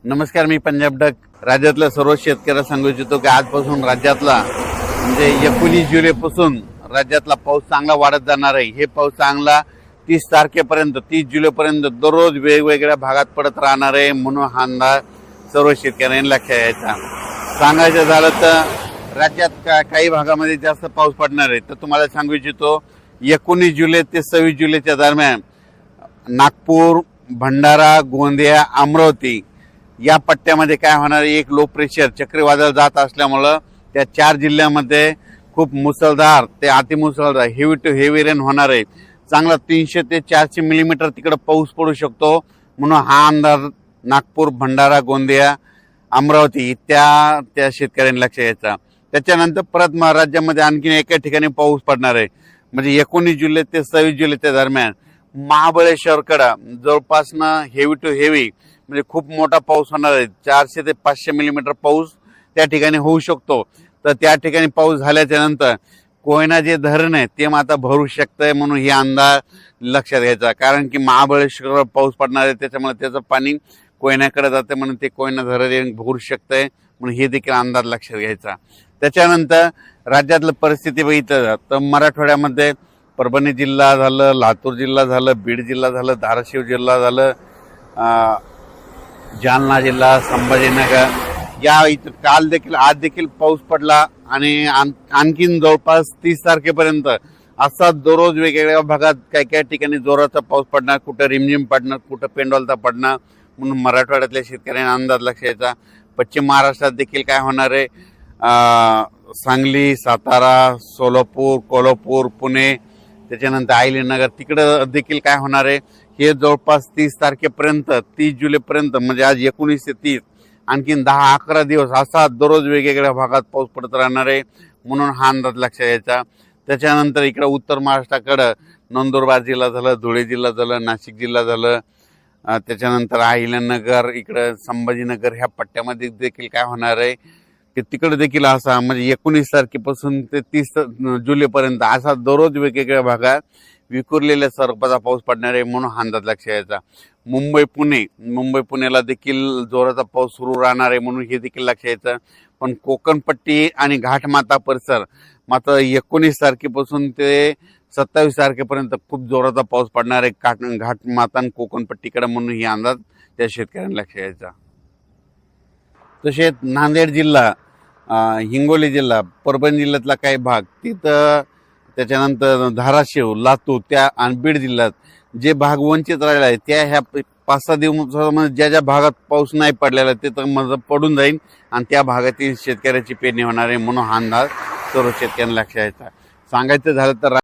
नमस्कार, मी पंजाब डक. राज्यातल्या सर्व शेतकऱ्यांना सांगू इच्छितो की आजपासून राज्यातला म्हणजे 19 जुलैपासून राज्यातला पाऊस चांगला वाढत जाणार आहे. हे पाऊस चांगला 30 तारखेपर्यंत 30 जुलैपर्यंत दररोज वेगवेगळ्या भागात पडत राहणार आहे. म्हणून हा अंदाज सर्व शेतकऱ्यांनी लक्षात घ्यायचा. सांगायचं झालं तर राज्यात काही भागामध्ये जास्त पाऊस पडणार आहे. तर तुम्हाला सांगू इच्छितो 19 जुलै ते 26 जुलैच्या दरम्यान नागपूर, भंडारा, गोंदिया, अमरावती या पट्ट्यामध्ये काय होणार, एक लो प्रेशर चक्रीवादळ जात असल्यामुळं त्या 4 जिल्ह्यामध्ये खूप मुसळधार ते अतिमुसळधार हेवी टू हेवी रेन होणार आहे. चांगला 300 ते 400 मिलीमीटर तिकडे पाऊस पडू शकतो. म्हणून हा अंदाज नागपूर, भंडारा, गोंदिया, अमरावती त्या शेतकऱ्यांनी लक्ष द्यायचा. त्याच्यानंतर परत राज्यामध्ये आणखीन एका ठिकाणी पाऊस पडणार आहे. म्हणजे 19 जुलै ते 26 जुलैच्या दरम्यान महाबळेश्वरकडे जवळपासनं हेवी टू हेवी म्हणजे खूप मोठा पाऊस होणार आहे. 400 ते 500 मिलीमीटर पाऊस त्या ठिकाणी होऊ शकतो. तर त्या ठिकाणी पाऊस झाल्याच्या नंतर कोयना जे धरण आहे ते आता भरू शकतंय. म्हणून ही अंदाज लक्षात घ्यायचा. कारण की महाबळेश्वरवर पाऊस पडणार आहे, त्याच्यामुळे त्याचं पाणी कोयनाकडे जाते, म्हणून ते कोयना धरण भरू शकतंय. म्हणून हे देखील अंदाज लक्षात घ्यायचा. त्याच्यानंतर राज्यातलं परिस्थिती बघितलं तर मराठवाड्यामध्ये परभणी जिल्हा झालं, लातूर जिल्हा झालं, बीड जिल्हा झालं, धाराशिव जिल्हा झालं, जालना जिल्हा, संभाजीनगर या इथं काल देखील आज देखील पाऊस पडला. आणि आणखीन जवळपास 30 तारखेपर्यंत असा दररोज वेगवेगळ्या भागात काही काही ठिकाणी जोराचा पाऊस पडणार, कुठं रिमझिम पडणार, कुठं पेंडोलता पडणार. म्हणून मराठवाड्यातल्या शेतकऱ्यांना अंदाज लक्षात यायचा. पश्चिम महाराष्ट्रात देखील काय होणार आहे, सांगली, सातारा, सोलापूर, कोल्हापूर, पुणे, त्याच्यानंतर अहिल्यानगर तिकडं देखील काय होणार आहे, हे जवळपास 30 तारखेपर्यंत 30 जुलैपर्यंत म्हणजे आज 19 ते 30 आणखीन 10-11 दिवस असा दररोज वेगवेगळ्या भागात पाऊस पडत राहणार आहे. म्हणून हा अंदाज लक्षात यायचा. त्याच्यानंतर इकडं उत्तर महाराष्ट्राकडं नंदुरबार जिल्हा झालं, धुळे जिल्हा झालं, नाशिक जिल्हा झालं, त्याच्यानंतर अहिल्यानगर, इकडं संभाजीनगर ह्या पट्ट्यामध्ये देखील काय होणार आहे की तिकडे देखील असा म्हणजे 19 तारखेपासून ते 30 जुलैपर्यंत असा दररोज वेगवेगळ्या भागात विखुरलेल्या स्वरूपाचा पाऊस पडणार आहे. म्हणून हा अंदाज लक्षात यायचा. मुंबई पुण्याला देखील जोराचा पाऊस सुरू राहणार आहे. म्हणून हे देखील लक्षात यायचं. पण कोकणपट्टी आणि घाटमाता परिसर मात्र 19 तारखेपासून ते 27 तारखेपर्यंत खूप जोराचा पाऊस पडणार आहे घाटमाता आणि कोकणपट्टीकडे. म्हणून ही अंदाज त्या शेतकऱ्यांना लक्षात यायचा. तसेच नांदेड जिल्हा, हिंगोली जिल्हा, परभणी जिल्ह्यातला काही भाग तिथं, त्याच्यानंतर धाराशिव, लातूर त्या आणि बीड जिल्ह्यात जे भाग वंचित राहिला आहे त्या ह्या 5-6 दिवसामध्ये ज्या भागात पाऊस नाही पडलेला तिथं मग पडून जाईल आणि त्या भागातील शेतकऱ्याची पेरणी होणार आहे. म्हणून हा अंदाज सर्व शेतकऱ्यांना लक्षात यायचा. सांगायचं झालं तर